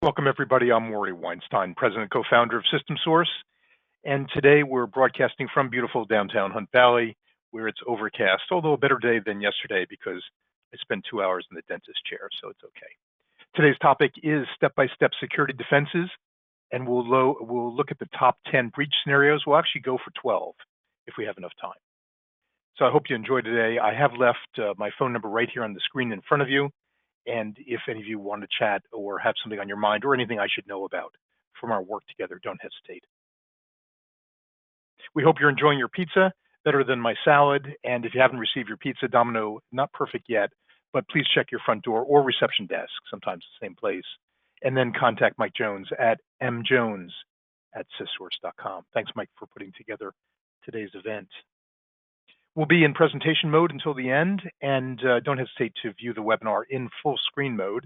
Welcome, everybody. I'm Maury Weinstein, president and co-founder of System Source, and today we're broadcasting from beautiful downtown Hunt Valley, where it's overcast, although a better day than yesterday because I spent 2 hours in the dentist chair, so it's okay. Today's topic is step-by-step security defenses, and we'll look at the top 10 breach scenarios. We'll actually go for 12 if we have enough time. So I hope you enjoyed today. I have left my phone number right here on the screen in front of you. And if any of you want to chat or have something on your mind or anything I should know about from our work together, don't hesitate. We hope you're enjoying your pizza, better than my salad. And if you haven't received your pizza, Domino, not perfect yet, but please check your front door or reception desk, sometimes the same place. And then contact Mike Jones at mjones@syssource.com. Thanks, Mike, for putting together today's event. We'll be in presentation mode until the end, and don't hesitate to view the webinar in full screen mode.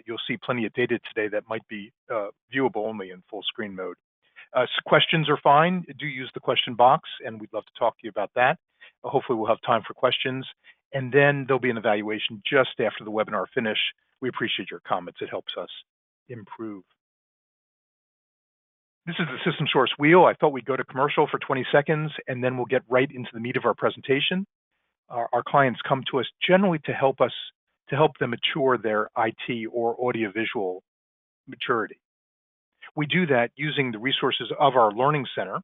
You'll see plenty of data today that might be viewable only in full screen mode. Questions are fine. Do use the question box, and we'd love to talk to you about that. Hopefully we'll have time for questions, and then there'll be an evaluation just after the webinar finish. We appreciate your comments. It helps us improve. This is the System Source wheel. I thought we'd go to commercial for 20 seconds, and then we'll get right into the meat of our presentation. Our clients come to us generally to help them mature their IT or audiovisual maturity. We do that using the resources of our Learning Center.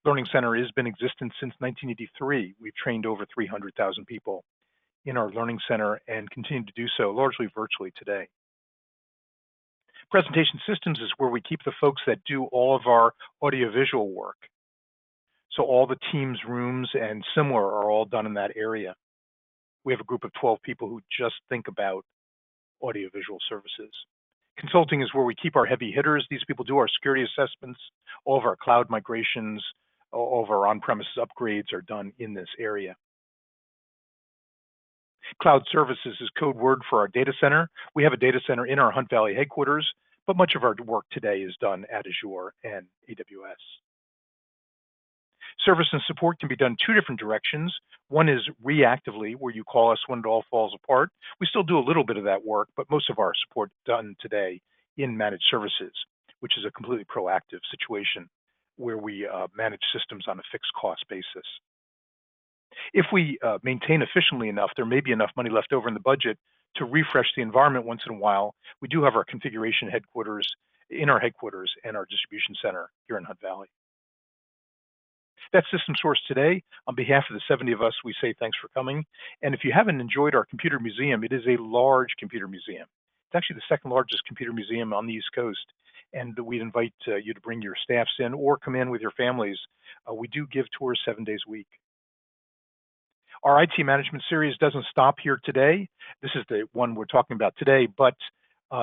Learning Center has been in existence since 1983. We've trained over 300,000 people in our Learning Center and continue to do so largely virtually today. Presentation Systems is where we keep the folks that do all of our audiovisual work. So all the Teams rooms and similar are all done in that area. We have a group of 12 people who just think about audiovisual services. Consulting is where we keep our heavy hitters. These people do our security assessments. All of our cloud migrations, all of our on-premises upgrades are done in this area. Cloud services is code word for our data center. We have a data center in our Hunt Valley headquarters, but much of our work today is done at Azure and AWS. Service and support can be done two different directions. One is reactively, where you call us when it all falls apart. We still do a little bit of that work, but most of our support done today in managed services, which is a completely proactive situation where we manage systems on a fixed cost basis. If we maintain efficiently enough, there may be enough money left over in the budget to refresh the environment once in a while. We do have our configuration headquarters in our headquarters and our distribution center here in Hunt Valley. That's System Source today. On behalf of the 70 of us, we say thanks for coming. And if you haven't enjoyed our computer museum, it is a large computer museum. It's actually the second largest computer museum on the East Coast. And we'd invite you to bring your staffs in or come in with your families. We do give tours 7 days a week. Our IT management series doesn't stop here today. This is the one we're talking about today, but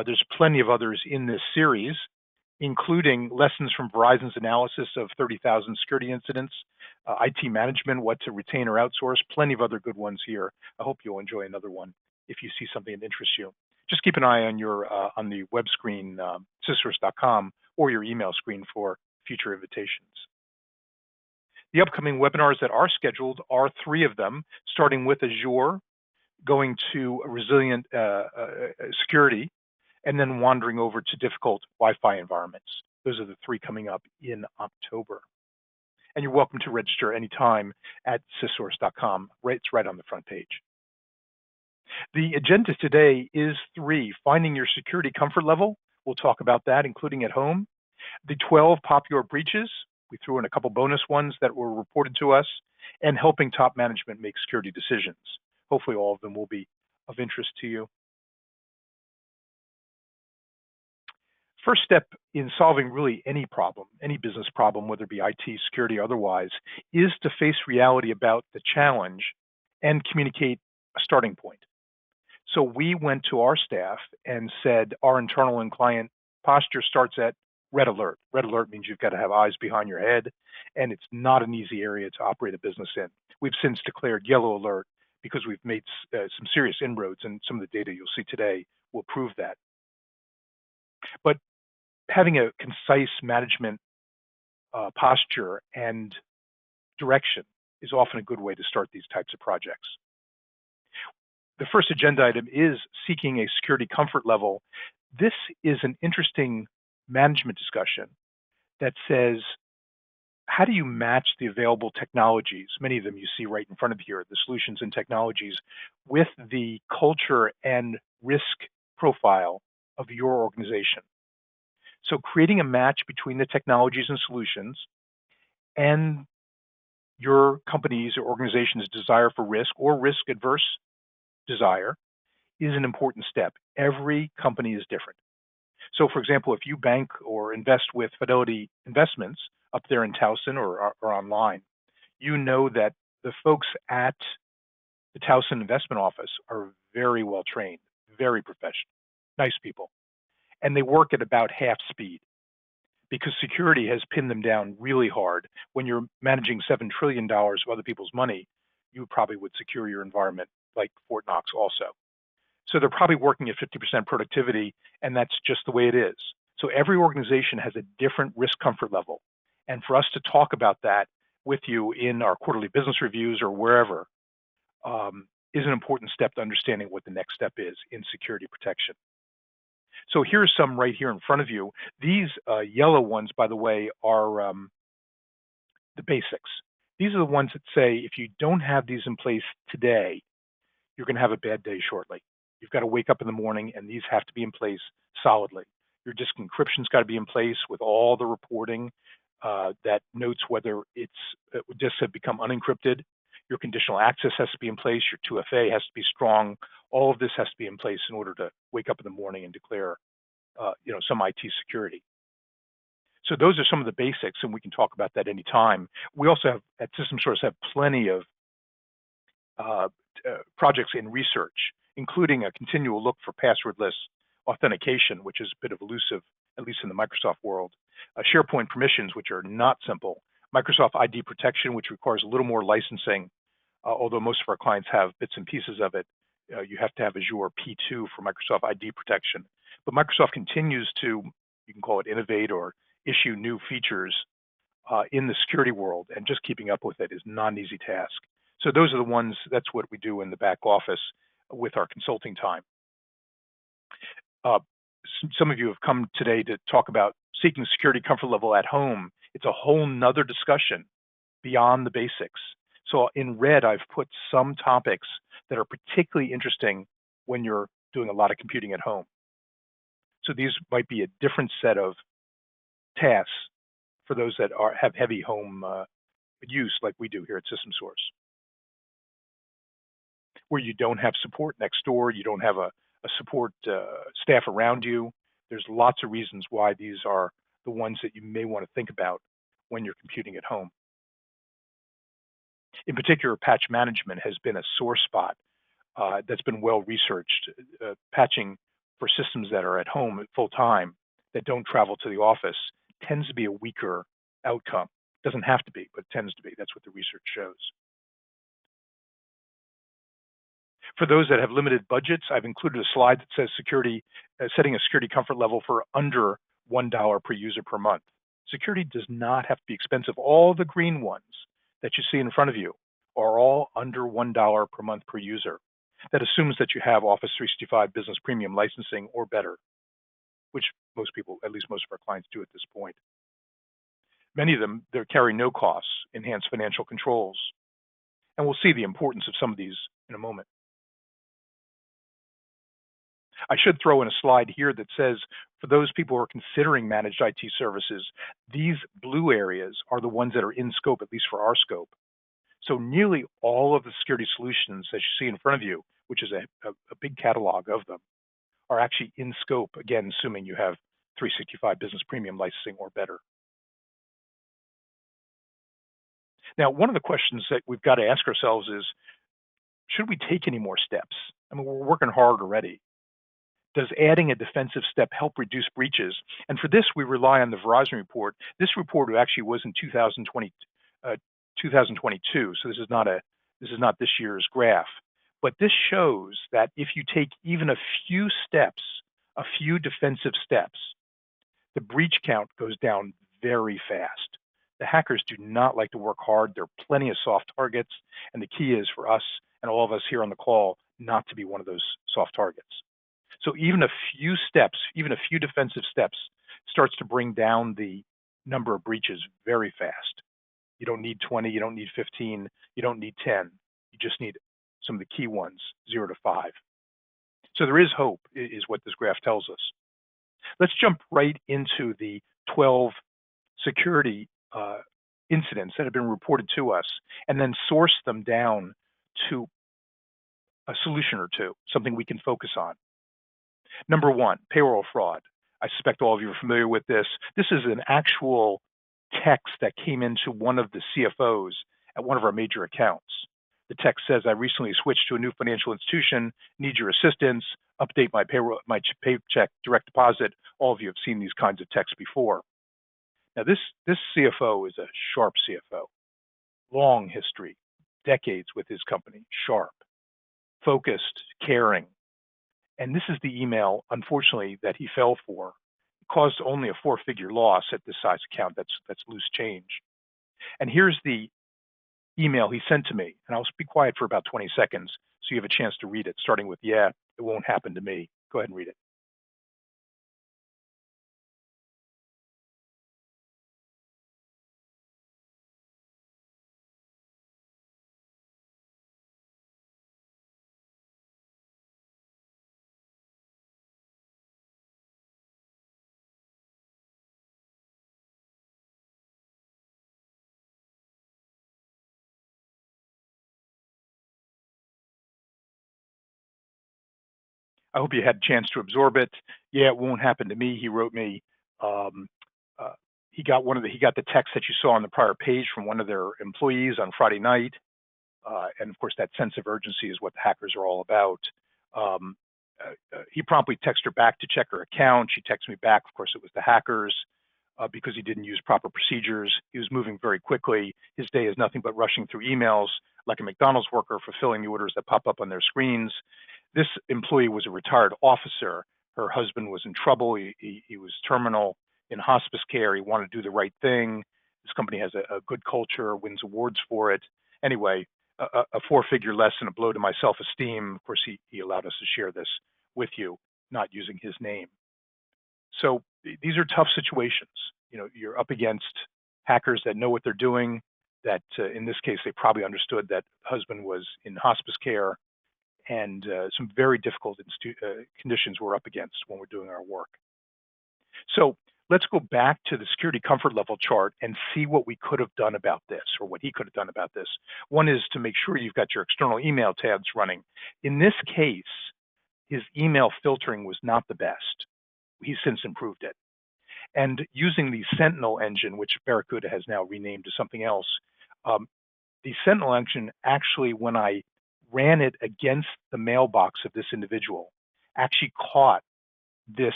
there's plenty of others in this series, including lessons from Verizon's analysis of 30,000 security incidents, IT management, what to retain or outsource, plenty of other good ones here. I hope you'll enjoy another one if you see something that interests you. Just keep an eye on your on the web screen, syssource.com, or your email screen for future invitations. The upcoming webinars that are scheduled are 3 of them, starting with Azure, going to resilient security, and then wandering over to difficult Wi-Fi environments. Those are the 3 coming up in October. And you're welcome to register anytime at syssource.com. It's right on the front page. The agenda today is 3, finding your security comfort level. We'll talk about that, including at home. The 12 popular breaches. We threw in a couple bonus ones that were reported to us, and helping top management make security decisions. Hopefully all of them will be of interest to you. First step in solving really any problem, any business problem, whether it be IT, security, or otherwise, is to face reality about the challenge and communicate a starting point. So we went to our staff and said our internal and client posture starts at red alert. Red alert means you've got to have eyes behind your head, and it's not an easy area to operate a business in. We've since declared yellow alert because we've made some serious inroads, and some of the data you'll see today will prove that. But having a concise management posture and direction is often a good way to start these types of projects. The first agenda item is seeking a security comfort level. This is an interesting management discussion that says, how do you match the available technologies, many of them you see right in front of you here, the solutions and technologies, with the culture and risk profile of your organization? So creating a match between the technologies and solutions and your company's or organization's desire for risk or risk adverse desire is an important step. Every company is different. So, for example, if you bank or invest with Fidelity Investments up there in Towson or online, you know that the folks at the Towson investment office are very well trained, very professional, nice people, and they work at about half speed because security has pinned them down really hard. When you're managing $7 trillion of other people's money, you probably would secure your environment like Fort Knox also. So they're probably working at 50% productivity, and that's just the way it is. So every organization has a different risk comfort level. And for us to talk about that with you in our quarterly business reviews or wherever is an important step to understanding what the next step is in security protection. So here's some right here in front of you. These yellow ones, by the way, are the basics. These are the ones that say if you don't have these in place today, you're going to have a bad day shortly. You've got to wake up in the morning, and these have to be in place solidly. Your disk encryption's got to be in place with all the reporting that notes whether disks have become unencrypted. Your conditional access has to be in place. Your 2FA has to be strong. All of this has to be in place in order to wake up in the morning and declare, some IT security. So those are some of the basics, and we can talk about that anytime. We also have, at System Source, have plenty of projects in research, including a continual look for passwordless authentication, which is a bit of elusive, at least in the Microsoft world. SharePoint permissions, which are not simple. Microsoft ID protection, which requires a little more licensing, although most of our clients have bits and pieces of it. You have to have Azure P2 for Microsoft ID protection. But Microsoft continues to, you can call it innovate or issue new features in the security world, and just keeping up with it is not an easy task. So those are the ones, that's what we do in the back office with our consulting time. Some of you have come today to talk about seeking security comfort level at home. It's a whole nother discussion beyond the basics. So in red, I've put some topics that are particularly interesting when you're doing a lot of computing at home. So these might be a different set of tasks for those that have heavy home use like we do here at System Source, where you don't have support next door, you don't have a support staff around you. There's lots of reasons why these are the ones that you may want to think about when you're computing at home. In particular, patch management has been a sore spot that's been well researched. Patching for systems that are at home at full time that don't travel to the office tends to be a weaker outcome. Doesn't have to be, but tends to be. That's what the research shows. For those that have limited budgets, I've included a slide that says setting a security comfort level for under $1 per user per month. Security does not have to be expensive. All the green ones that you see in front of you are all under $1 per month per user. That assumes that you have Office 365 Business Premium licensing or better, which most people, at least most of our clients, do at this point. Many of them, they carry no costs, enhanced financial controls, and we'll see the importance of some of these in a moment. I should throw in a slide here that says, for those people who are considering managed IT services, these blue areas are the ones that are in scope, at least for our scope. So nearly all of the security solutions that you see in front of you, which is a big catalog of them, are actually in scope, again, assuming you have 365 Business Premium licensing or better. Now, one of the questions that we've got to ask ourselves is, should we take any more steps? I mean, we're working hard already. Does adding a defensive step help reduce breaches? And for this, we rely on the Verizon report. This report actually was in 2022, so this is not this year's graph. But this shows that if you take even a few steps, a few defensive steps, the breach count goes down very fast. The hackers do not like to work hard. There are plenty of soft targets, and the key is for us and all of us here on the call not to be one of those soft targets. So even a few steps, even a few defensive steps, starts to bring down the number of breaches very fast. You don't need 20, you don't need 15, you don't need 10. You just need some of the key ones, 0 to 5. So there is hope, is what this graph tells us. Let's jump right into the 12 security incidents that have been reported to us and then source them down to a solution or two, something we can focus on. Number one, payroll fraud. I suspect all of you are familiar with this. This is an actual text that came into one of the CFOs at one of our major accounts. The text says, I recently switched to a new financial institution, need your assistance, update my payroll, my paycheck direct deposit. All of you have seen these kinds of texts before. Now, this CFO is a sharp CFO, long history, decades with his company, sharp, focused, caring. And this is the email, unfortunately, that he fell for. It caused only a 4-figure loss at this size account. That's loose change. And here's the email he sent to me. And I'll be quiet for about 20 seconds so you have a chance to read it, starting with, yeah, it won't happen to me. Go ahead and read it. I hope you had a chance to absorb it. Yeah, it won't happen to me. He wrote me. Um, uh, he got the text that you saw on the prior page from one of their employees on Friday night. And of course, that sense of urgency is what the hackers are all about. Um, he promptly texted her back to check her account. She texted me back. Of course, it was the hackers because he didn't use proper procedures. He was moving very quickly. His day is nothing but rushing through emails like a McDonald's worker fulfilling the orders that pop up on their screens. This employee was a retired officer. Her husband was in trouble. He was terminal in hospice care. He wanted to do the right thing. This company has a good culture, wins awards for it. Anyway, a 4-figure less and a blow to my self-esteem. Of course, he allowed us to share this with you, not using his name. So these are tough situations. You know, you're up against hackers that know what they're doing. That in this case, they probably understood that husband was in hospice care, and some very difficult conditions we're up against when we're doing our work. So let's go back to the security comfort level chart and see what we could have done about this, or what he could have done about this. One is to make sure you've got your external email tabs running. In this case, his email filtering was not the best. He's since improved it. And using the Sentinel engine, which Barracuda has now renamed to something else, the Sentinel engine actually, when I ran it against the mailbox of this individual, actually caught this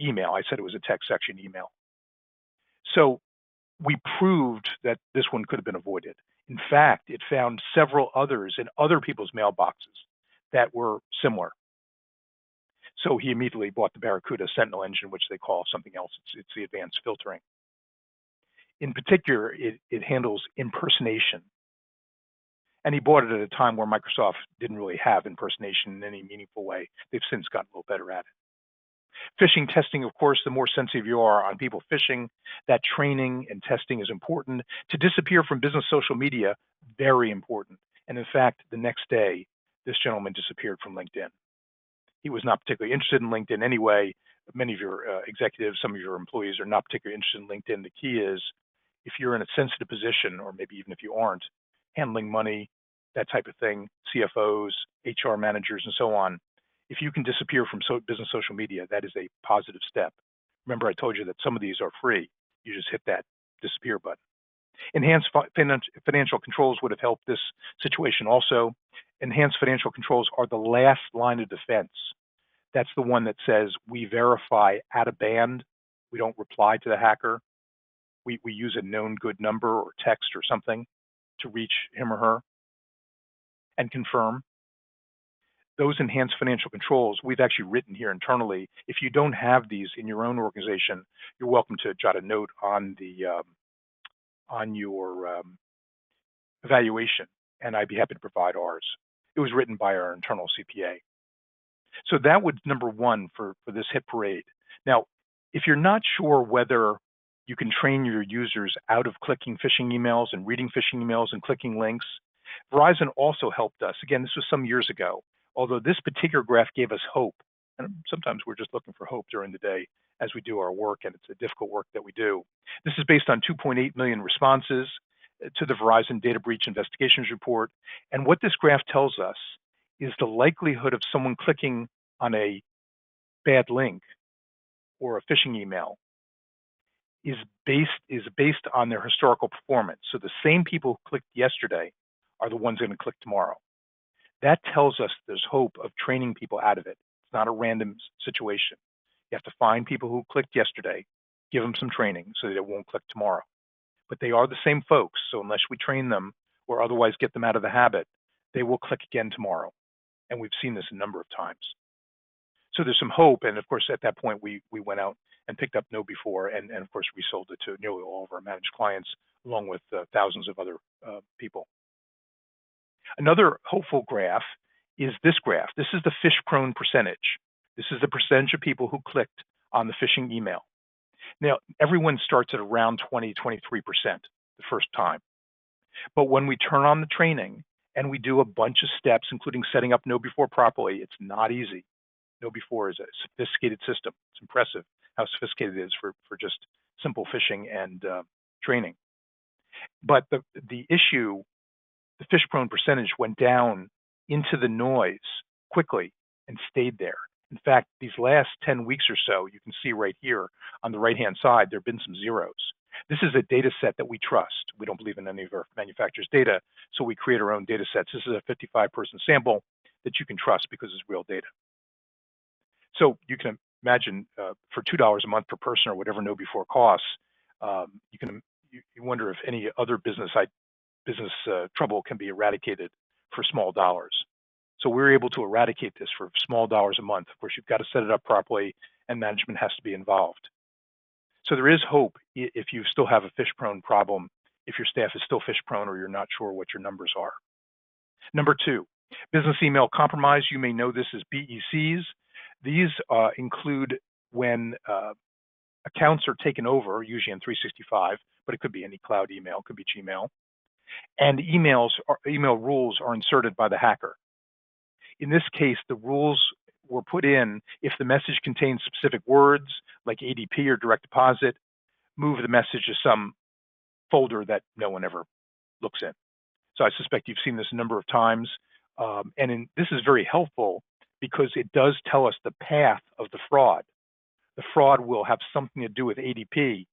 email. I said it was a text section email. So we proved that this one could have been avoided. In fact, it found several others in other people's mailboxes that were similar. So he immediately bought the Barracuda Sentinel engine, which they call something else. It's the advanced filtering. In particular, it handles impersonation. And he bought it at a time where Microsoft didn't really have impersonation in any meaningful way. They've since gotten a little better at it. Phishing testing, of course, the more sensitive you are on people phishing, that training and testing is important. To disappear from business social media, very important. And in fact, the next day, this gentleman disappeared from LinkedIn. He was not particularly interested in LinkedIn anyway. Many of your executives, some of your employees are not particularly interested in LinkedIn. The key is if you're in a sensitive position, or maybe even if you aren't, handling money, that type of thing, CFOs, HR managers, and so on, if you can disappear from business social media, that is a positive step. Remember, I told you that some of these are free. You just hit that disappear button. Enhanced financial controls would have helped this situation also. Enhanced financial controls are the last line of defense. That's the one that says we verify at a band. We don't reply to the hacker. We use a known good number or text or something to reach him or her and confirm. Those enhanced financial controls we've actually written here internally. If you don't have these in your own organization, you're welcome to jot a note on your evaluation, and I'd be happy to provide ours. It was written by our internal CPA. So that would number one for this hit parade. Now, if you're not sure whether you can train your users out of clicking phishing emails and reading phishing emails and clicking links, Verizon also helped us. Again, this was some years ago, although this particular graph gave us hope. And sometimes we're just looking for hope during the day as we do our work, and it's a difficult work that we do. This is based on 2.8 million responses to the Verizon Data Breach Investigations Report. And what this graph tells us is the likelihood of someone clicking on a bad link or a phishing email is based on their historical performance. So the same people who clicked yesterday are the ones going to click tomorrow. That tells us there's hope of training people out of it. It's not a random situation. You have to find people who clicked yesterday, give them some training so that it won't click tomorrow. But they are the same folks, so unless we train them or otherwise get them out of the habit, they will click again tomorrow. And we've seen this a number of times. So there's some hope, and of course at that point we went out and picked up KnowBe4, and of course resold it to nearly all of our managed clients, along with thousands of other people. Another hopeful graph is this graph. This is the phish-prone percentage. This is the percentage of people who clicked on the phishing email. Now, everyone starts at around 20, 23% the first time. But when we turn on the training and we do a bunch of steps, including setting up KnowBe4 properly, it's not easy. KnowBe4 is a sophisticated system. It's impressive how sophisticated it is for just simple phishing and training. But the issue, the phish-prone percentage went down into the noise quickly and stayed there. In fact, these last 10 weeks or so, you can see right here on the right-hand side, there have been some zeros. This is a data set that we trust. We don't believe in any of our manufacturers' data, so we create our own data sets. This is a 55-person sample that you can trust because it's real data. So you can imagine for $2 a month per person or whatever KnowBe4 costs, you wonder if any other business trouble can be eradicated for small dollars. So we're able to eradicate this for small dollars a month. Of course, you've got to set it up properly, and management has to be involved. So there is hope if you still have a phish-prone problem, if your staff is still phish-prone or you're not sure what your numbers are. Number two, business email compromise. You may know this as BECs. These include when accounts are taken over, usually in 365, but it could be any cloud email, it could be Gmail, and email rules are inserted by the hacker. In this case, the rules were put in if the message contains specific words like ADP or direct deposit, move the message to some folder that no one ever looks in. So I suspect you've seen this a number of times. This is very helpful because it does tell us the path of the fraud. The fraud will have something to do with ADP.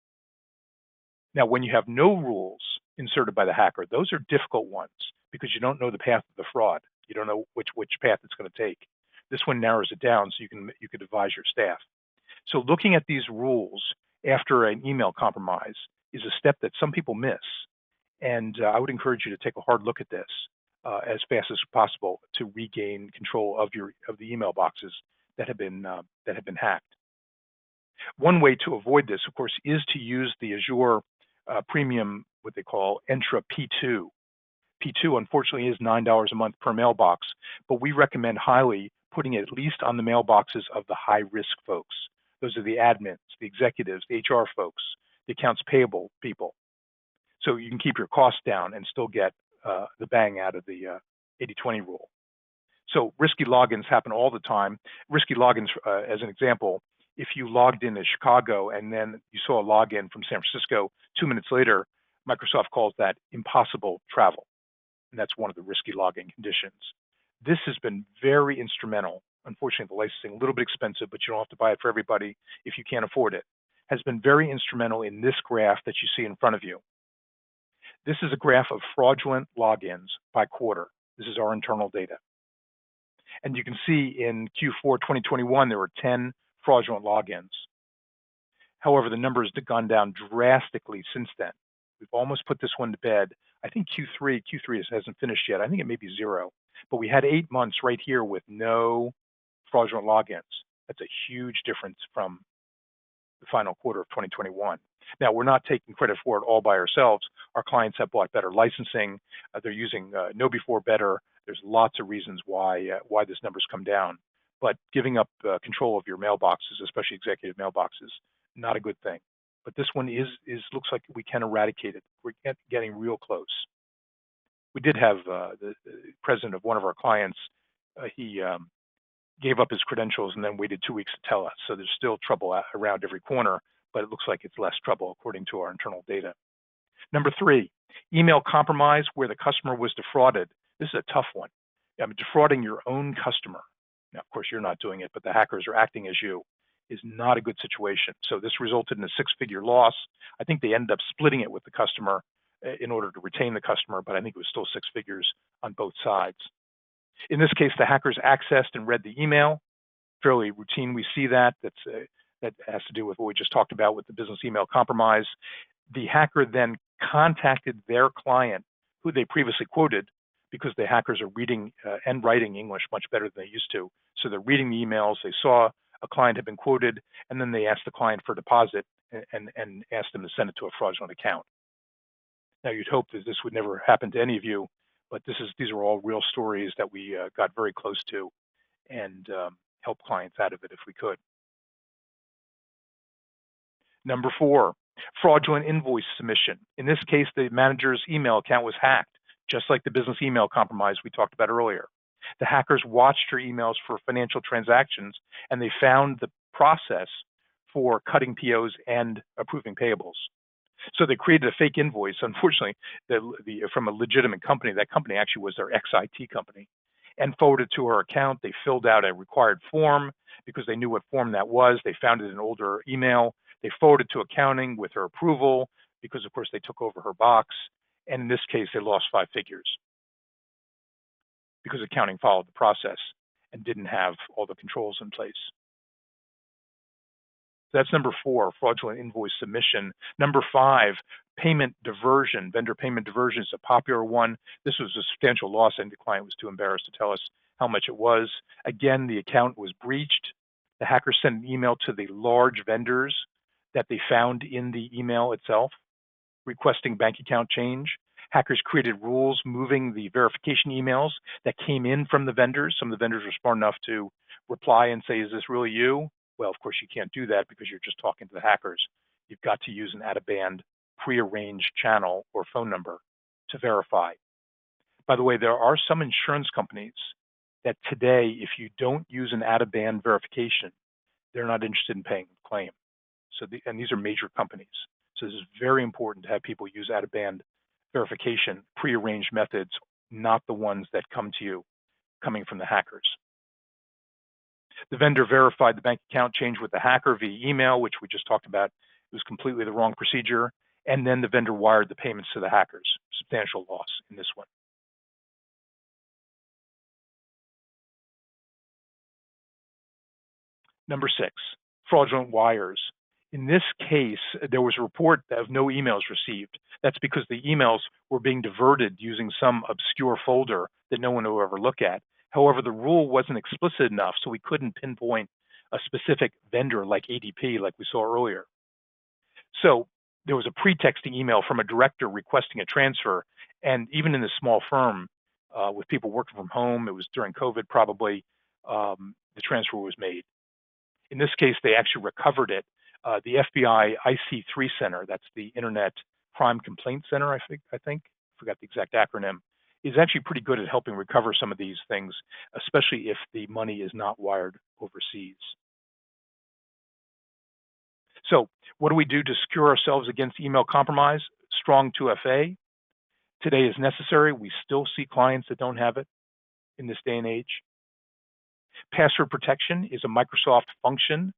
Now, when you have no rules inserted by the hacker, those are difficult ones because you don't know the path of the fraud. You don't know which path it's going to take. This one narrows it down so you can advise your staff. So looking at these rules after an email compromise is a step that some people miss. And I would encourage you to take a hard look at this as fast as possible to regain control of the email boxes that have been hacked. One way to avoid this, of course, is to use the Azure Premium, what they call Entra P2. P2, unfortunately, is $9 a month per mailbox, but we recommend highly putting it at least on the mailboxes of the high-risk folks. Those are the admins, the executives, the HR folks, the accounts payable people. So you can keep your costs down and still get the bang out of the 80-20 rule. So risky logins happen all the time. Risky logins, as an example, if you logged in as Chicago and then you saw a login from San Francisco 2 minutes later, Microsoft calls that impossible travel. And that's one of the risky login conditions. This has been very instrumental. Unfortunately, the licensing a little bit expensive, but you don't have to buy it for everybody if you can't afford it. Has been very instrumental in this graph that you see in front of you. This is a graph of fraudulent logins by quarter. This is our internal data. And you can see in Q4 2021, there were 10 fraudulent logins. However, the numbers have gone down drastically since then. We've almost put this one to bed. I think Q3 hasn't finished yet. I think it may be 0. But we had 8 months right here with no fraudulent logins. That's a huge difference from the final quarter of 2021. Now, we're not taking credit for it all by ourselves. Our clients have bought better licensing. They're using KnowBe4 better. There's lots of reasons why this number's come down. but giving up control of your mailboxes, especially executive mailboxes, not a good thing. But this one is looks like we can eradicate it. We're getting real close. We did have the president of one of our clients. He gave up his credentials and then waited 2 weeks to tell us. So there's still trouble around every corner, but it looks like it's less trouble according to our internal data. Number three, email compromise where the customer was defrauded. This is a tough one. I mean, defrauding your own customer. Now, of course, you're not doing it, but the hackers are acting as you, is not a good situation. So this resulted in a six-figure loss. I think they ended up splitting it with the customer in order to retain the customer, but I think it was still six figures on both sides. In this case, the hackers accessed and read the email. Fairly routine, we see that. That has to do with what we just talked about with the business email compromise. The hacker then contacted their client, who they previously quoted, because the hackers are reading and writing English much better than they used to. So they're reading the emails. They saw a client had been quoted, and then they asked the client for a deposit and asked them to send it to a fraudulent account. Now, you'd hope that this would never happen to any of you, but these are all real stories that we got very close to and help clients out of it if we could. Number four, fraudulent invoice submission. In this case, the manager's email account was hacked, just like the business email compromise we talked about earlier. The hackers watched her emails for financial transactions, and they found the process for cutting POs and approving payables. So they created a fake invoice, unfortunately, from a legitimate company. That company actually was their ex-IT company, and forwarded to her account. They filled out a required form because they knew what form that was. They found it in an older email. They forwarded to accounting with her approval because, of course, they took over her box. And in this case, they lost 5 figures because accounting followed the process and didn't have all the controls in place. That's number four, fraudulent invoice submission. Number five, payment diversion. Vendor payment diversion is a popular one. This was a substantial loss, and the client was too embarrassed to tell us how much it was. Again, the account was breached. The hackers sent an email to the large vendors that they found in the email itself, requesting bank account change. Hackers created rules moving the verification emails that came in from the vendors. Some of the vendors were smart enough to reply and say, is this really you? Well, of course, you can't do that because you're just talking to the hackers. You've got to use an out-of-band prearranged channel or phone number to verify. By the way, there are some insurance companies that today, if you don't use an out-of-band verification, they're not interested in paying the claim. And these are major companies. So this is very important to have people use out-of-band verification, prearranged methods, not the ones that come to you coming from the hackers. The vendor verified the bank account change with the hacker via email, which we just talked about. It was completely the wrong procedure. And then the vendor wired the payments to the hackers. Substantial loss in this one. Number six, fraudulent wires. In this case, there was a report of no emails received. That's because the emails were being diverted using some obscure folder that no one will ever look at. However, the rule wasn't explicit enough, so we couldn't pinpoint a specific vendor like ADP, like we saw earlier. So there was a pretexting email from a director requesting a transfer, and even in this small firm, with people working from home, it was during COVID probably, the transfer was made. In this case, they actually recovered it. The FBI IC3 Center, that's the Internet Crime Complaint Center, I forgot the exact acronym, is actually pretty good at helping recover some of these things, especially if the money is not wired overseas. So what do we do to secure ourselves against email compromise? Strong 2FA. Today is necessary. We still see clients that don't have it in this day and age. Password protection is a Microsoft function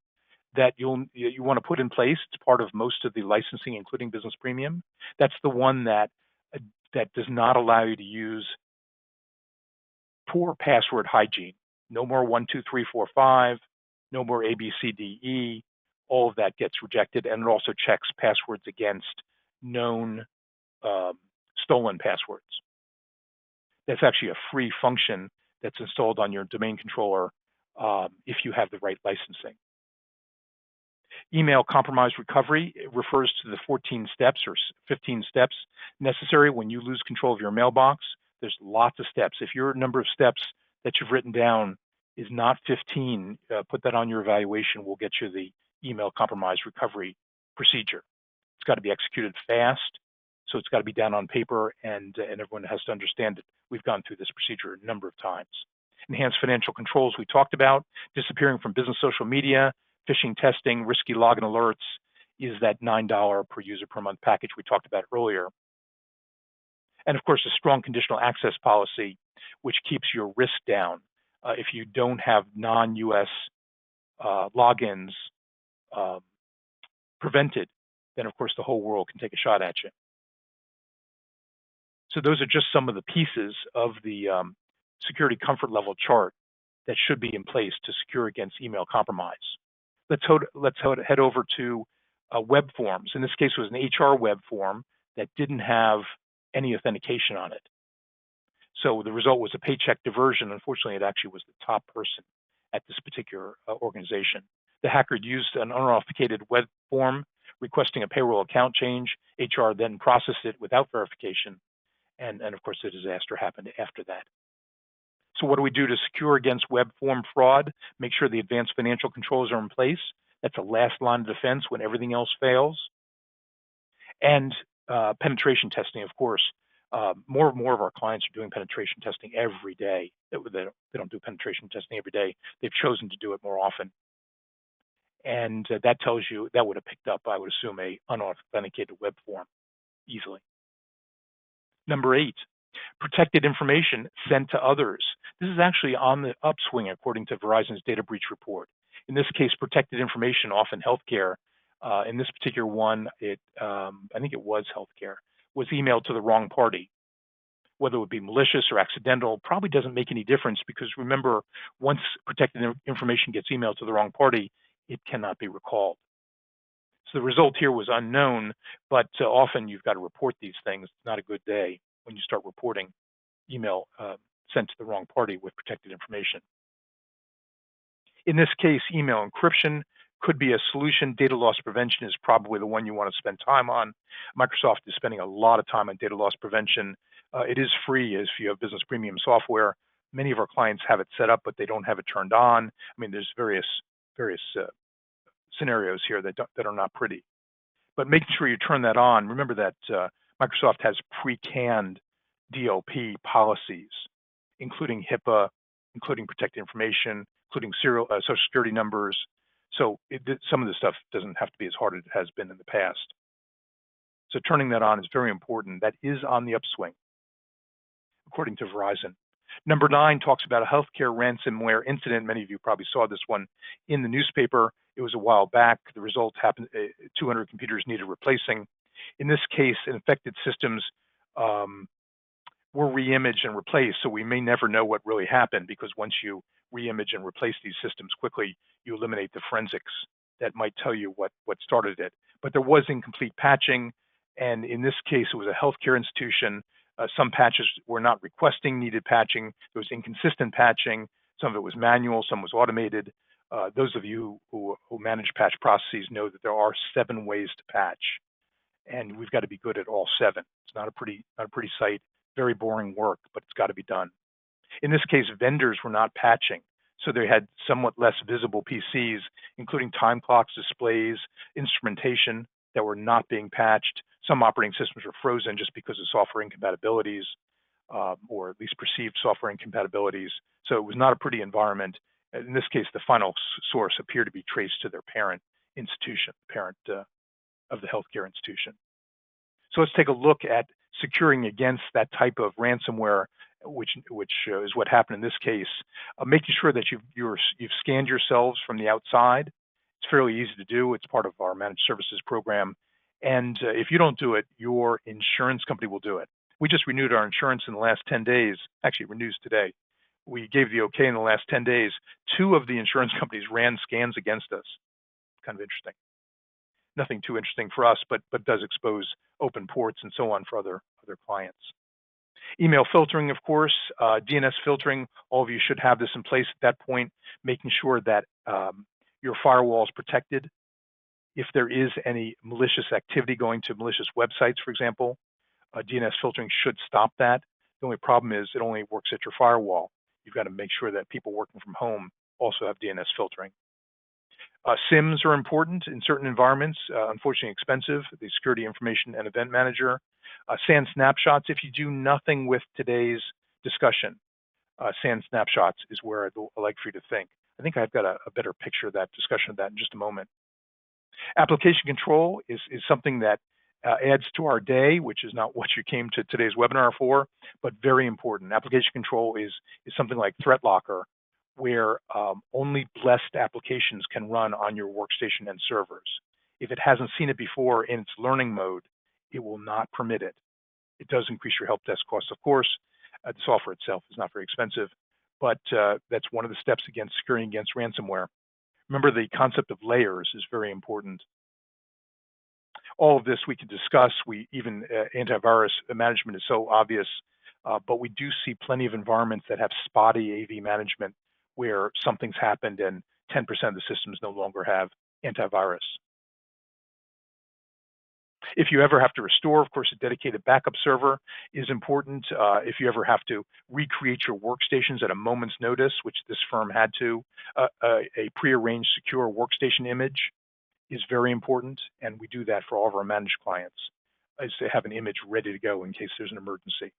that you want to put in place. It's part of most of the licensing, including Business Premium. That's the one that does not allow you to use poor password hygiene. No more 1, 2, 3, 4, 5. No more A, B, C, D, E. All of that gets rejected, and it also checks passwords against known stolen passwords. That's actually a free function that's installed on your domain controller if you have the right licensing. Email compromise recovery refers to the 14 steps or 15 steps necessary when you lose control of your mailbox. There's lots of steps. If your number of steps that you've written down is not 15. Put that on your evaluation. We'll get you the email compromise recovery procedure. It's got to be executed fast, so it's got to be down on paper, and everyone has to understand it. We've gone through this procedure a number of times. Enhanced financial controls we talked about, disappearing from business social media, phishing testing, risky login alerts is that $9 per user per month package we talked about earlier. And of course, a strong conditional access policy, which keeps your risk down. If you don't have non-US logins prevented, then of course the whole world can take a shot at you. So those are just some of the pieces of the security comfort level chart that should be in place to secure against email compromise. Let's head over to web forms. In this case, it was an HR web form that didn't have any authentication on it. So the result was a paycheck diversion. Unfortunately, it actually was the top person at this particular organization. The hacker used an unauthenticated web form requesting a payroll account change. HR then processed it without verification. And of course, the disaster happened after that. So what do we do to secure against web form fraud? Make sure the advanced financial controls are in place. That's a last line of defense when everything else fails. And penetration testing, of course. More and more of our clients are doing penetration testing every day. They don't do penetration testing every day. They've chosen to do it more often. And that tells you, that would have picked up, I would assume, a unauthenticated web form easily. Number 8, protected information sent to others. This is actually on the upswing according to Verizon's data breach report. In this case, protected information, often healthcare. In this particular one, I think it was healthcare, was emailed to the wrong party. Whether it would be malicious or accidental probably doesn't make any difference, because remember, once protected information gets emailed to the wrong party, it cannot be recalled. So the result here was unknown, but often you've got to report these things. It's not a good day when you start reporting email sent to the wrong party with protected information. In this case, email encryption could be a solution. Data loss prevention is probably the one you want to spend time on. Microsoft is spending a lot of time on data loss prevention. It is free if you have business premium software. Many of our clients have it set up, but they don't have it turned on. I mean, there's various scenarios here that are not pretty. But making sure you turn that on. Remember that Microsoft has pre-canned DLP policies, including HIPAA, including protected information, including social security numbers. So some of this stuff doesn't have to be as hard as it has been in the past. So turning that on is very important. That is on the upswing, according to Verizon. Number 9 talks about a healthcare ransomware incident. Many of you probably saw this one in the newspaper. It was a while back. The result happened, 200 computers needed replacing. In this case, infected systems were reimaged and replaced, so we may never know what really happened, because once you reimage and replace these systems quickly, you eliminate the forensics that might tell you what started it. But there was incomplete patching, and in this case, it was a healthcare institution. Some patches were not requesting needed patching. There was inconsistent patching. Some of it was manual, some was automated. Those of you who manage patch processes know that there are 7 ways to patch, and we've got to be good at all 7. It's not a pretty sight, very boring work, but it's got to be done. In this case, vendors were not patching, so they had somewhat less visible PCs, including time clocks, displays, instrumentation that were not being patched. Some operating systems were frozen just because of software incompatibilities, or at least perceived software incompatibilities. So it was not a pretty environment. In this case, the final source appeared to be traced to their parent institution, parent of the healthcare institution. So let's take a look at securing against that type of ransomware, which is what happened in this case. Making sure that you've scanned yourselves from the outside. It's fairly easy to do. It's part of our managed services program. And if you don't do it, your insurance company will do it. We just renewed our insurance in the last 10 days. Actually, it renews today. We gave the okay in the last 10 days. 2 of the insurance companies ran scans against us. Kind of interesting. Nothing too interesting for us, but does expose open ports and so on for other clients. Email filtering, of course, DNS filtering. All of you should have this in place at that point, making sure that your firewall is protected. If there is any malicious activity going to malicious websites, for example, DNS filtering should stop that. The only problem is it only works at your firewall. you've got to make sure that people working from home also have DNS filtering. SIMs are important in certain environments, unfortunately expensive, the Security Information and Event Manager. SAN snapshots, if you do nothing with today's discussion, SAN snapshots is where I'd like for you to think. I think I've got a better picture of that discussion of that in just a moment. Application control is something that adds to our day, which is not what you came to today's webinar for, but very important. Application control is something like Threat Locker, where only blessed applications can run on your workstation and servers. If it hasn't seen it before in its learning mode, it will not permit it. It does increase your help desk costs, of course. The software itself is not very expensive, but that's one of the steps against securing against ransomware. Remember, the concept of layers is very important. All of this we can discuss. Even antivirus management is so obvious, but we do see plenty of environments that have spotty AV management where something's happened and 10% of the systems no longer have antivirus. If you ever have to restore, of course, a dedicated backup server is important. If you ever have to recreate your workstations at a moment's notice, which this firm had to, a prearranged secure workstation image is very important, and we do that for all of our managed clients, is to have an image ready to go in case there's an emergency.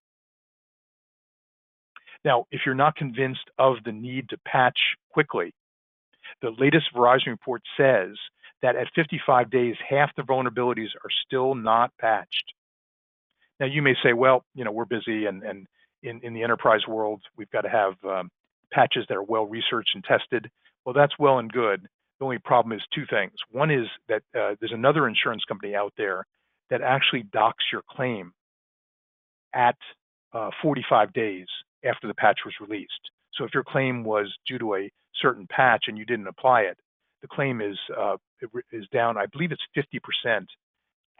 Now, if you're not convinced of the need to patch quickly, the latest Verizon report says that at 55 days, half the vulnerabilities are still not patched. Now, you may say, well, we're busy, and in the enterprise world, we've got to have patches that are well researched and tested. Well, that's well and good. The only problem is two things. One is that there's another insurance company out there that actually docks your claim at 45 days after the patch was released. So if your claim was due to a certain patch and you didn't apply it, the claim is down, I believe it's 50%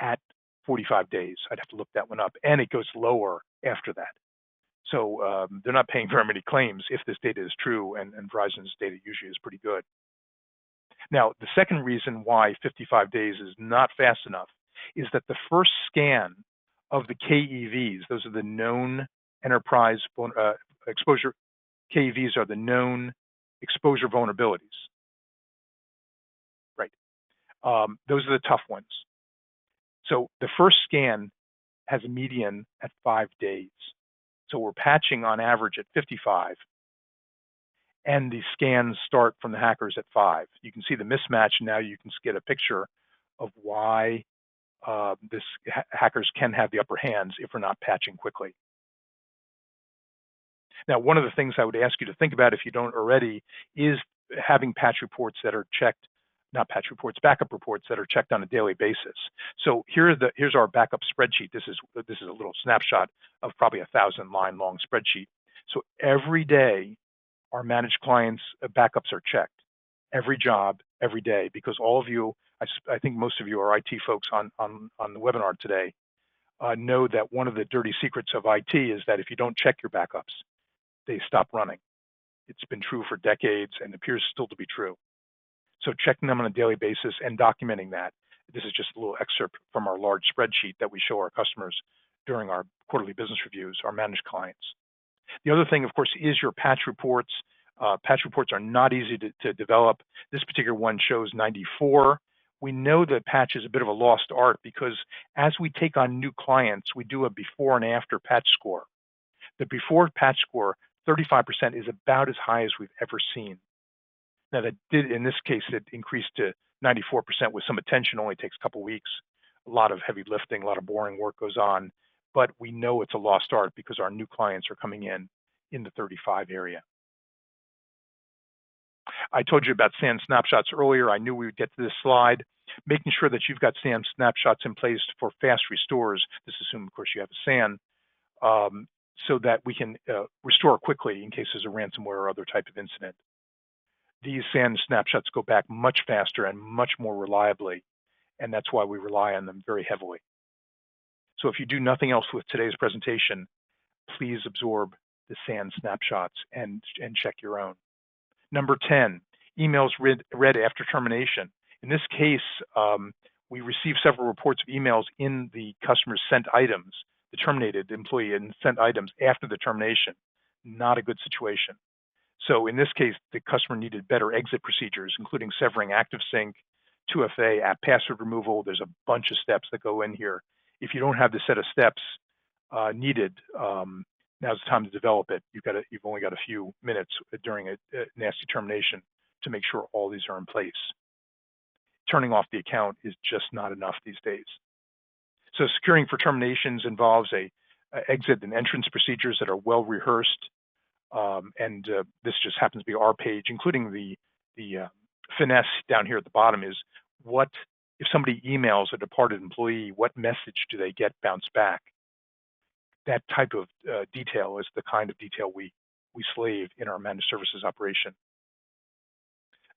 at 45 days. I'd have to look that one up. And it goes lower after that. So they're not paying very many claims if this data is true, and Verizon's data usually is pretty good. Now, the second reason why 55 days is not fast enough is that the first scan of the KEVs, those are the known enterprise exposure, KEVs are the known exposure vulnerabilities, right? Those are the tough ones. So the first scan has a median at 5 days. So we're patching on average at 55, and the scans start from the hackers at 5. You can see the mismatch. Now you can get a picture of why hackers can have the upper hands if we're not patching quickly. Now, one of the things I would ask you to think about, if you don't already, is having patch reports that are checked, not patch reports, backup reports that are checked on a daily basis. So here's our backup spreadsheet. This is a little snapshot of probably a 1,000-line long spreadsheet. So every day, our managed clients' backups are checked. Every job, every day, because all of you, I think most of you are IT folks on the webinar today, know that one of the dirty secrets of IT is that if you don't check your backups, they stop running. It's been true for decades and appears still to be true. So checking them on a daily basis and documenting that. This is just a little excerpt from our large spreadsheet that we show our customers during our quarterly business reviews, our managed clients. The other thing, of course, is your patch reports. Patch reports are not easy to develop. This particular one shows 94. We know that patch is a bit of a lost art because as we take on new clients, we do a before and after patch score. The before patch score, 35%, is about as high as we've ever seen. Now that did, in this case, it increased to 94% with some attention, only takes a couple weeks. A lot of heavy lifting, a lot of boring work goes on, but we know it's a lost art because our new clients are coming in the 35 area. I told you about SAN snapshots earlier. I knew we would get to this slide. Making sure that you've got SAN snapshots in place for fast restores. This assumes, of course, you have a SAN, so that we can restore quickly in case there's a ransomware or other type of incident. These SAN snapshots go back much faster and much more reliably, and that's why we rely on them very heavily. So if you do nothing else with today's presentation, please absorb the SAN snapshots and check your own. Number 10, emails read after termination. In this case, we received several reports of emails in the customer's sent items, the terminated employee and sent items after the termination. Not a good situation. So in this case, the customer needed better exit procedures, including severing active sync, 2FA, app password removal. There's a bunch of steps that go in here. If you don't have the set of steps needed, now's the time to develop it. You've only got a few minutes during a nasty termination to make sure all these are in place. Turning off the account is just not enough these days. So securing for terminations involves a exit and entrance procedures that are well rehearsed, and this just happens to be our page, including the finesse down here at the bottom is what if somebody emails a departed employee, what message do they get bounced back? That type of detail is the kind of detail we slave in our managed services operation.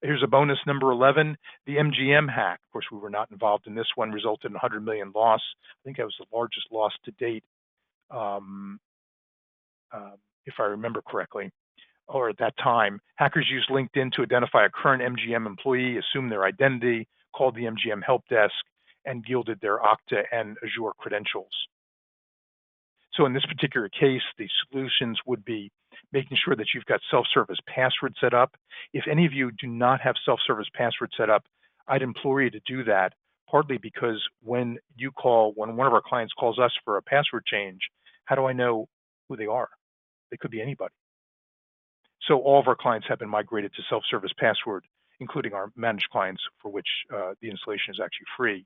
Here's a bonus, number 11, the MGM hack. Of course, we were not involved in this one, resulted in $100 million loss. I think that was the largest loss to date, if I remember correctly, or at that time. Hackers used LinkedIn to identify a current MGM employee, assumed their identity, called the MGM help desk, and yielded their Okta and Azure credentials. So in this particular case, the solutions would be making sure that you've got self-service password set up. If any of you do not have self-service password set up, I'd implore you to do that, partly because when one of our clients calls us for a password change, how do I know who they are? They could be anybody. So all of our clients have been migrated to self-service password, including our managed clients for which the installation is actually free.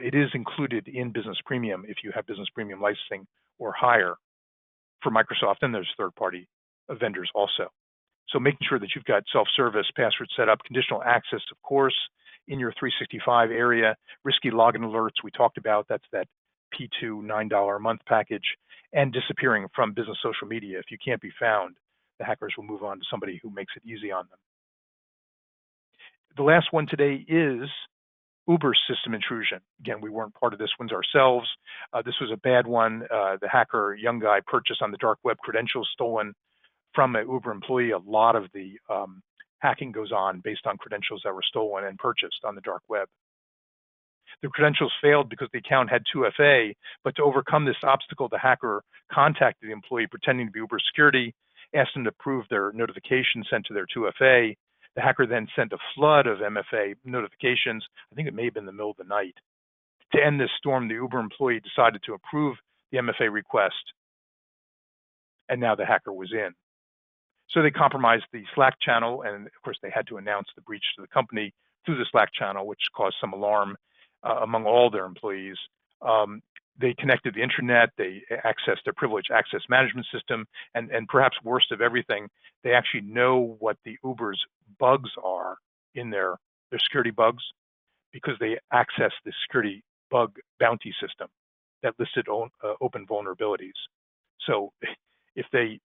It is included in Business Premium if you have Business Premium licensing or higher for Microsoft, and there's third-party vendors also. So making sure that you've got self-service password set up, conditional access, of course, in your 365 area, risky login alerts we talked about, that's that P2 $9 a month package, and disappearing from business social media. If you can't be found, the hackers will move on to somebody who makes it easy on them. The last one today is Uber's system intrusion. Again, we weren't part of this one ourselves. This was a bad one. The hacker, young guy, purchased on the dark web credentials stolen from an Uber employee. A lot of the hacking goes on based on credentials that were stolen and purchased on the dark web. The credentials failed because the account had 2FA, but to overcome this obstacle, the hacker contacted the employee pretending to be Uber security, asked them to prove their notification sent to their 2FA. The hacker then sent a flood of MFA notifications. I think it may have been in the middle of the night. To end this storm, the Uber employee decided to approve the MFA request, and now the hacker was in. So they compromised the Slack channel, and of course they had to announce the breach to the company through the Slack channel, which caused some alarm among all their employees. They connected the intranet, they accessed their privileged access management system, and perhaps worst of everything, they actually know what the Uber's bugs are in their security bugs because they access the security bug bounty system that listed open vulnerabilities. So if they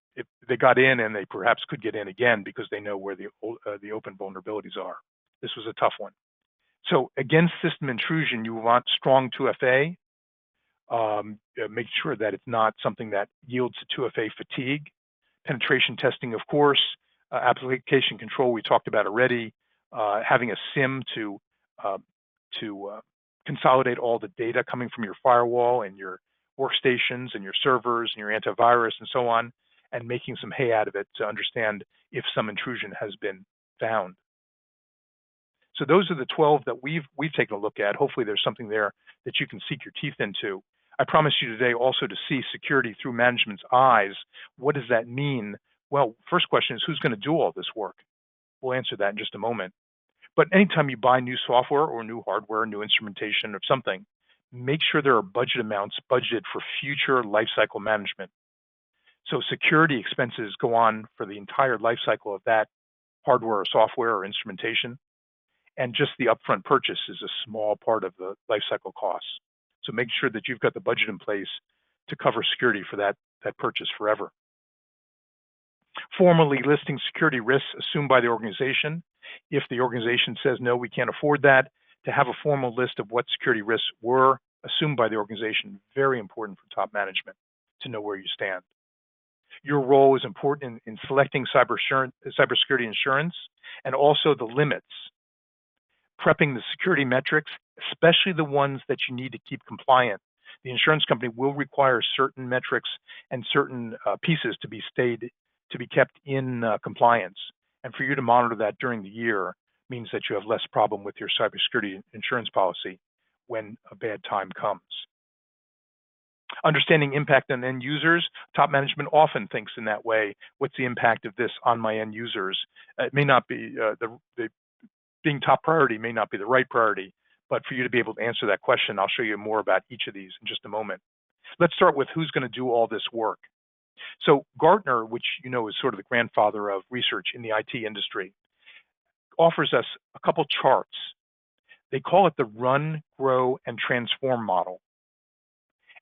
got in, and they perhaps could get in again because they know where the open vulnerabilities are. This was a tough one. So against system intrusion, you want strong 2FA. Make sure that it's not something that yields to 2FA fatigue. Penetration testing, of course. Application control we talked about already. Having a SIM to consolidate all the data coming from your firewall and your workstations and your servers and your antivirus and so on, and making some hay out of it to understand if some intrusion has been found. So those are the 12 that we've taken a look at. Hopefully there's something there that you can sink your teeth into. I promise you today also to see security through management's eyes. What does that mean? Well, first question is, who's going to do all this work? We'll answer that in just a moment. But anytime you buy new software or new hardware, new instrumentation of something, make sure there are budget amounts budgeted for future lifecycle management. So security expenses go on for the entire lifecycle of that hardware or software or instrumentation. And just the upfront purchase is a small part of the lifecycle costs. So make sure that you've got the budget in place to cover security for that purchase forever. Formally listing security risks assumed by the organization. If the organization says, no, we can't afford that, to have a formal list of what security risks were assumed by the organization. Very important for top management to know where you stand. Your role is important in selecting cybersecurity insurance and also the limits. Prepping the security metrics, especially the ones that you need to keep compliant. The insurance company will require certain metrics and certain pieces to be to be kept in compliance. And for you to monitor that during the year means that you have less problem with your cybersecurity insurance policy when a bad time comes. Understanding impact on end users, top management often thinks in that way. What's the impact of this on my end users? It may not be the being top priority may not be the right priority, but for you to be able to answer that question, I'll show you more about each of these in just a moment. Let's start with who's going to do all this work. So Gartner, which you know is sort of the grandfather of research in the IT industry, offers us a couple charts. They call it the run, grow, and transform model.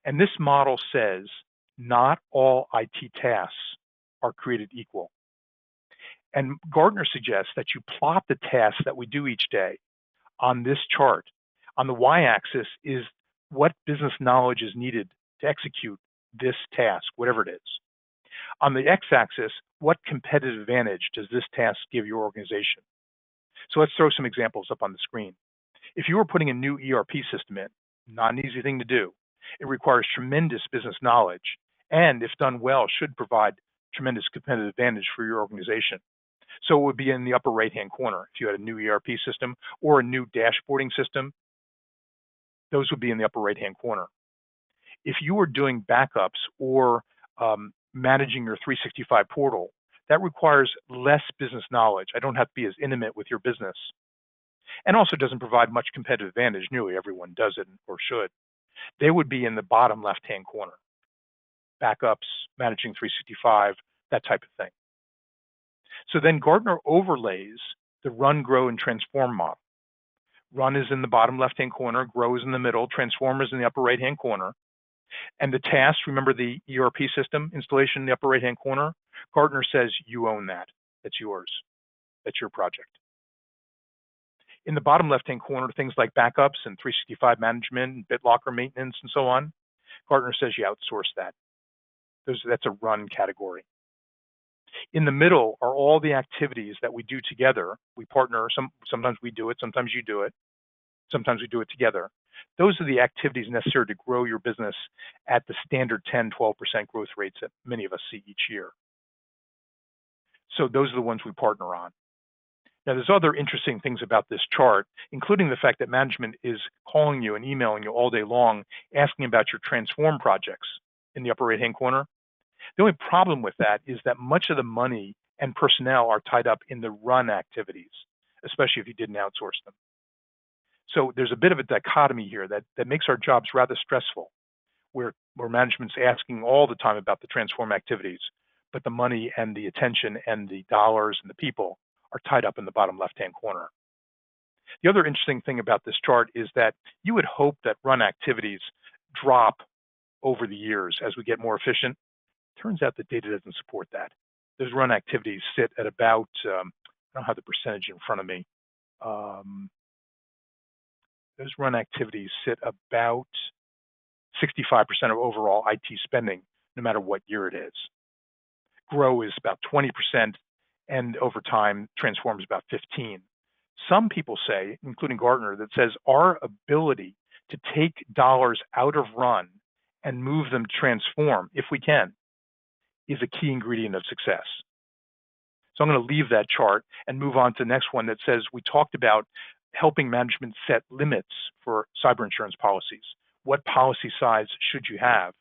And this model says not all IT tasks are created equal. And Gartner suggests that you plot the tasks that we do each day on this chart. On the y-axis is what business knowledge is needed to execute this task, whatever it is. On the x-axis, what competitive advantage does this task give your organization? So let's throw some examples up on the screen. If you were putting a new ERP system in, not an easy thing to do. It requires tremendous business knowledge, and if done well, should provide tremendous competitive advantage for your organization. So it would be in the upper right-hand corner. If you had a new ERP system or a new dashboarding system, those would be in the upper right-hand corner. If you were doing backups or managing your 365 portal, that requires less business knowledge. I don't have to be as intimate with your business. And also doesn't provide much competitive advantage. Nearly everyone does it or should. They would be in the bottom left-hand corner. Backups, managing 365, that type of thing. So then Gartner overlays the run, grow, and transform model. Run is in the bottom left-hand corner, grow is in the middle, transform is in the upper right-hand corner. And the task, remember the ERP system installation in the upper right-hand corner? Gartner says you own that. That's yours. That's your project. In the bottom left-hand corner, things like backups and 365 management, BitLocker maintenance, and so on, Gartner says you outsource that. That's a run category. In the middle are all the activities that we do together. We partner, sometimes we do it, sometimes you do it, sometimes we do it together. Those are the activities necessary to grow your business at the standard 10, 12% growth rates that many of us see each year. So those are the ones we partner on. Now, there's other interesting things about this chart, including the fact that management is calling you and emailing you all day long, asking about your transform projects in the upper right-hand corner. The only problem with that is that much of the money and personnel are tied up in the run activities, especially if you didn't outsource them. So there's a bit of a dichotomy here that makes our jobs rather stressful, where management's asking all the time about the transform activities, but the money and the attention and the dollars and the people are tied up in the bottom left-hand corner. The other interesting thing about this chart is that you would hope that run activities drop over the years as we get more efficient. Turns out the data doesn't support that. Those run activities sit at about, I don't have the percentage in front of me. Those run activities sit about 65% of overall IT spending, no matter what year it is. Grow is about 20%, and over time, transform is about 15%. Some people say, including Gartner, that says our ability to take dollars out of run and move them to transform, if we can, is a key ingredient of success. So I'm going to leave that chart and move on to the next one that says we talked about helping management set limits for cyber insurance policies. What policy size should you have?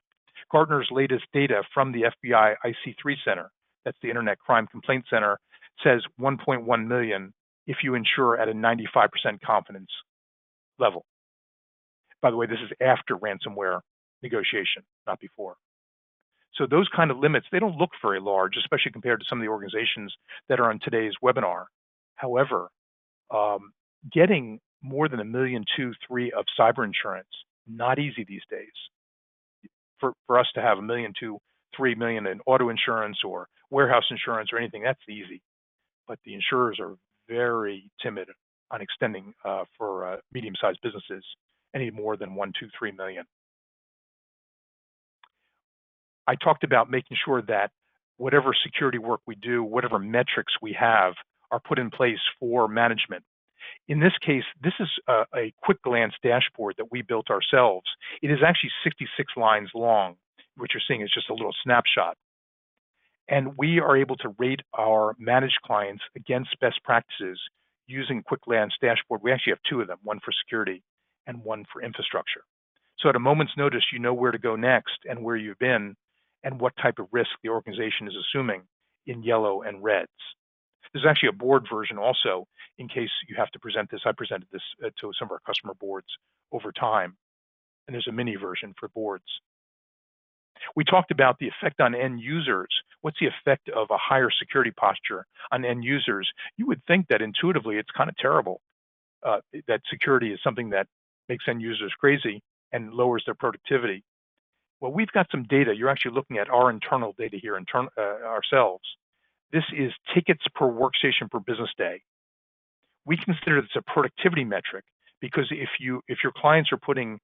Gartner's latest data from the FBI IC3 Center, that's the Internet Crime Complaint Center, says 1.1 million if you insure at a 95% confidence level. By the way, this is after ransomware negotiation, not before. So those kind of limits, they don't look very large, especially compared to some of the organizations that are on today's webinar. However, getting more than 1.2 million, 3 million of cyber insurance, not easy these days. For us to have 1 million, 3 million in auto insurance or warehouse insurance or anything, that's easy. But the insurers are very timid on extending for medium-sized businesses any more than 1, 2, 3 million. I talked about making sure that whatever security work we do, whatever metrics we have, are put in place for management. In this case, this is a quick glance dashboard that we built ourselves. It is actually 66 lines long. What you're seeing is just a little snapshot. And we are able to rate our managed clients against best practices using Quick Glance dashboard. We actually have two of them, one for security and one for infrastructure. So at a moment's notice, you know where to go next and where you've been and what type of risk the organization is assuming in yellow and reds. There's actually a board version also in case you have to present this. I presented this to some of our customer boards over time, and there's a mini version for boards. We talked about the effect on end users. What's the effect of a higher security posture on end users? You would think that intuitively it's kind of terrible, that security is something that makes end users crazy and lowers their productivity. Well, we've got some data. You're actually looking at our internal data here, ourselves. This is tickets per workstation per business day. We consider this a productivity metric because if your clients are putting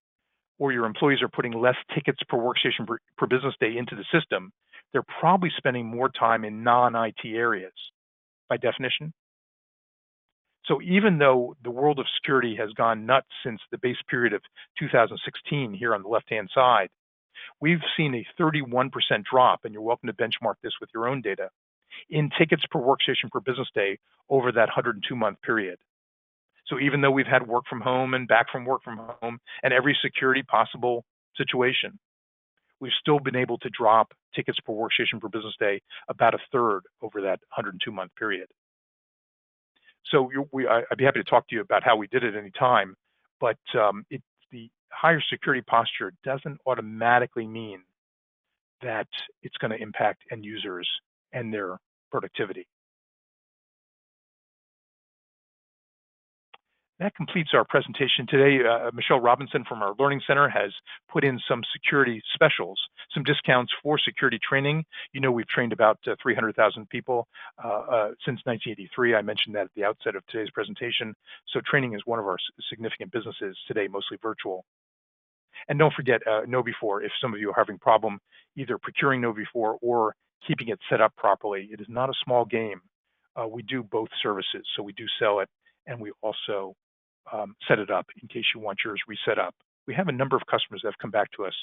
or your employees are putting less tickets per workstation per business day into the system, they're probably spending more time in non-IT areas by definition. So even though the world of security has gone nuts since the base period of 2016 here on the left-hand side, we've seen a 31% drop, and you're welcome to benchmark this with your own data, in tickets per workstation per business day over that 102-month period. So even though we've had work from home and back from work from home and every security possible situation, we've still been able to drop tickets per workstation per business day about a third over that 102-month period. So I'd be happy to talk to you about how we did it any time, but the higher security posture doesn't automatically mean that it's going to impact end users and their productivity. That completes our presentation today. Michelle Robinson from our Learning Center has put in some security specials, some discounts for security training. You know, we've trained about 300,000 people since 1983. I mentioned that at the outset of today's presentation. So training is one of our significant businesses today, mostly virtual. And don't forget KnowBe4. If some of you are having problem either procuring KnowBe4 or keeping it set up properly, it is not a small game. We do both services. So we do sell it and we also set it up in case you want yours reset up. We have a number of customers that have come back to us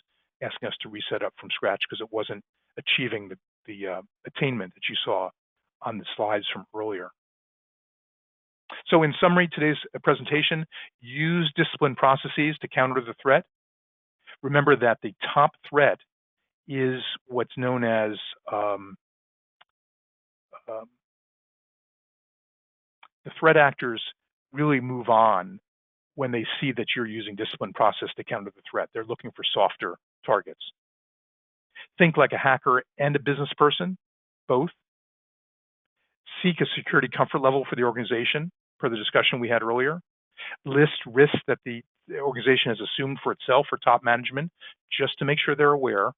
asking us to reset up from scratch because it wasn't achieving the attainment that you saw on the slides from earlier. So in summary, today's presentation, use disciplined processes to counter the threat. Remember that the top threat is what's known as the threat actors really move on when they see that you're using disciplined process to counter the threat. They're looking for softer targets. Think like a hacker and a business person, both. Seek a security comfort level for the organization, per the discussion we had earlier. List risks that the organization has assumed for itself or top management, just to make sure they're aware.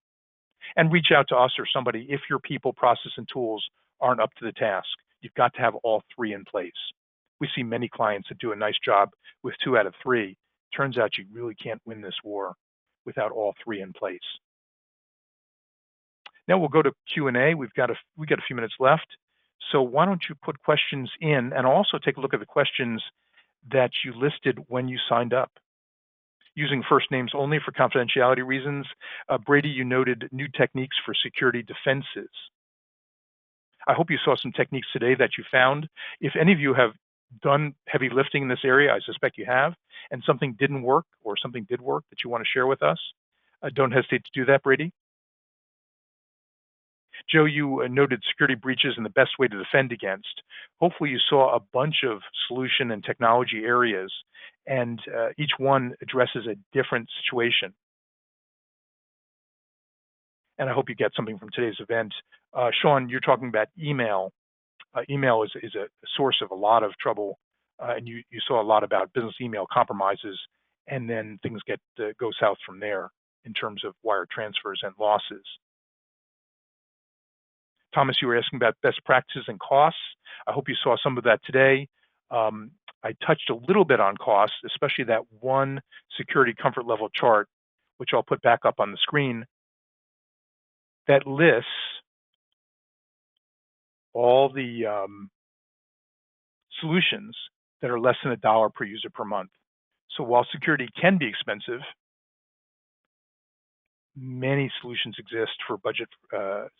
And reach out to us or somebody if your people, process, and tools aren't up to the task. You've got to have all three in place. We see many clients that do a nice job with 2 out of 3. Turns out you really can't win this war without all 3 in place. Now we'll go to Q&A. We've got a few minutes left. So why don't you put questions in and also take a look at the questions that you listed when you signed up. Using first names only for confidentiality reasons. Brady, you noted new techniques for security defenses. I hope you saw some techniques today that you found. If any of you have done heavy lifting in this area, I suspect you have, and something didn't work or something did work that you want to share with us, don't hesitate to do that, Brady. Joe, you noted security breaches and the best way to defend against. Hopefully you saw a bunch of solution and technology areas, and each one addresses a different situation. And I hope you get something from today's event. Sean, you're talking about email. Email is a source of a lot of trouble, and you saw a lot about business email compromises, and then things go south from there in terms of wire transfers and losses. Thomas, you were asking about best practices and costs. I hope you saw some of that today. I touched a little bit on costs, especially that one security comfort level chart, which I'll put back up on the screen, that lists all the solutions that are less than $1 per user per month. So while security can be expensive, Many solutions exist for budget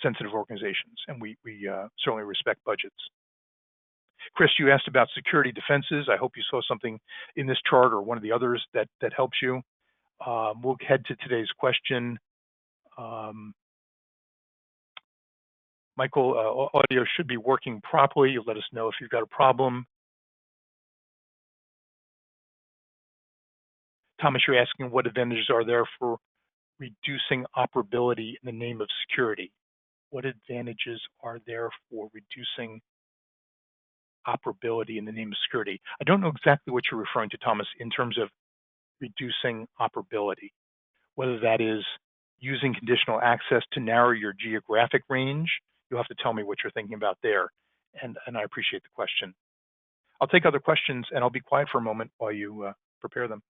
sensitive organizations, and we certainly respect budgets. Chris, you asked about security defenses. I hope you saw something in this chart or one of the others that helps you. We'll head to today's question. Michael, audio should be working properly. You'll let us know if you've got a problem. Thomas, you're asking what advantages are there for reducing operability in the name of security? What advantages are there for reducing operability in the name of security? I don't know exactly what you're referring to, Thomas, in terms of reducing operability, whether that is using conditional access to narrow your geographic range. You'll have to tell me what you're thinking about there, and I appreciate the question. I'll take other questions, and I'll be quiet for a moment while you prepare them.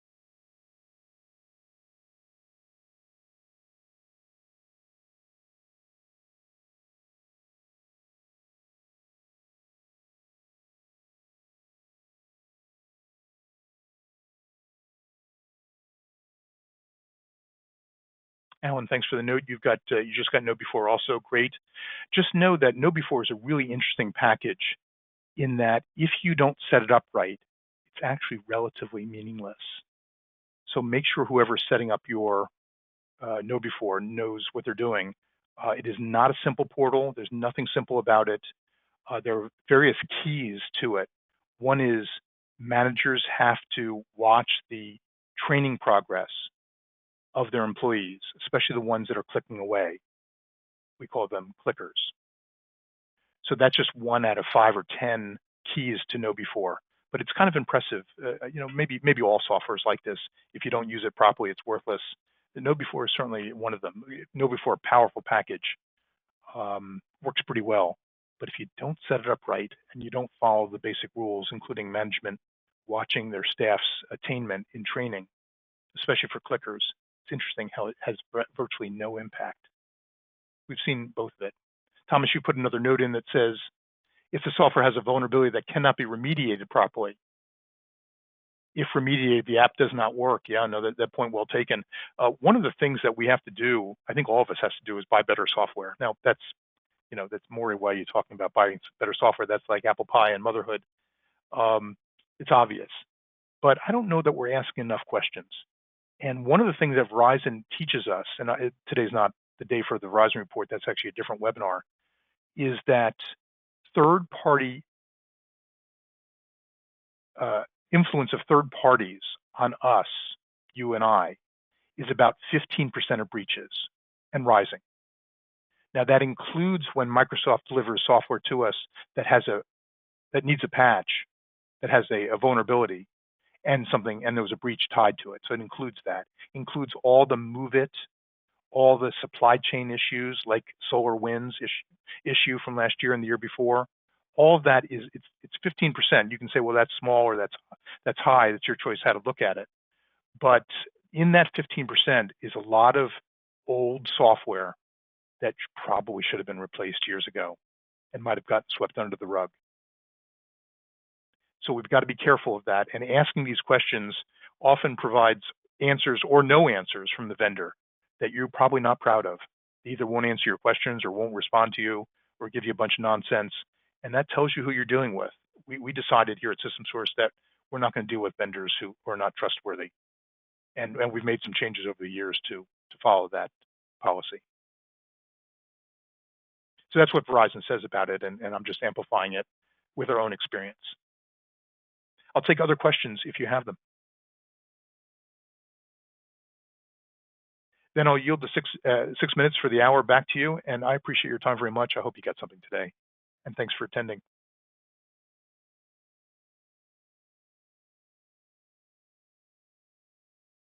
Alan, thanks for the note. You just got KnowBe4 also. Great. Just know that KnowBe4 is a really interesting package in that if you don't set it up right, it's actually relatively meaningless. So make sure whoever's setting up your KnowBe4 knows what they're doing. It is not a simple portal. There's nothing simple about it. There are various keys to it. One is managers have to watch the training progress of their employees, especially the ones that are clicking away. We call them clickers. So that's just 1 out of 5 or 10 keys to KnowBe4. But it's kind of impressive. Maybe all software is like this. If you don't use it properly, it's worthless. The KnowBe4 is certainly one of them. KnowBe4, powerful package, works pretty well. But if you don't set it up right and you don't follow the basic rules, including management watching their staff's attainment in training, especially for clickers, it's interesting how it has virtually no impact. We've seen both of it. Thomas, you put another note in that says, if the software has a vulnerability that cannot be remediated properly, if remediated, the app does not work. Yeah, no, that point well taken. One of the things that we have to do, I think all of us has to do, is buy better software. Now, that's Maury, why are you talking about buying better software? That's like apple pie and motherhood. It's obvious. But I don't know that we're asking enough questions. And one of the things that Verizon teaches us, and today's not the day for the Verizon report, that's actually a different webinar, is that third-party influence of third parties on us, you and I, is about 15% of breaches and rising. Now that includes when Microsoft delivers software to us that needs a patch, that has a vulnerability, and there was a breach tied to it. So it includes that. It includes all the MOVEit, all the supply chain issues like SolarWinds issue from last year and the year before. All of that it's 15%. You can say, well, that's small or that's high. That's your choice how to look at it. But in that 15% is a lot of old software that probably should have been replaced years ago and might have gotten swept under the rug. So we've got to be careful of that. And asking these questions often provides answers or no answers from the vendor that you're probably not proud of. They either won't answer your questions or won't respond to you or give you a bunch of nonsense. And that tells you who you're dealing with. We decided here at System Source that we're not going to deal with vendors who are not trustworthy. And we've made some changes over the years to follow that policy. So that's what Verizon says about it, and I'm just amplifying it with our own experience. I'll take other questions if you have them. Then I'll yield the 6 minutes for the hour back to you, and I appreciate your time very much. I hope you got something today, and thanks for attending.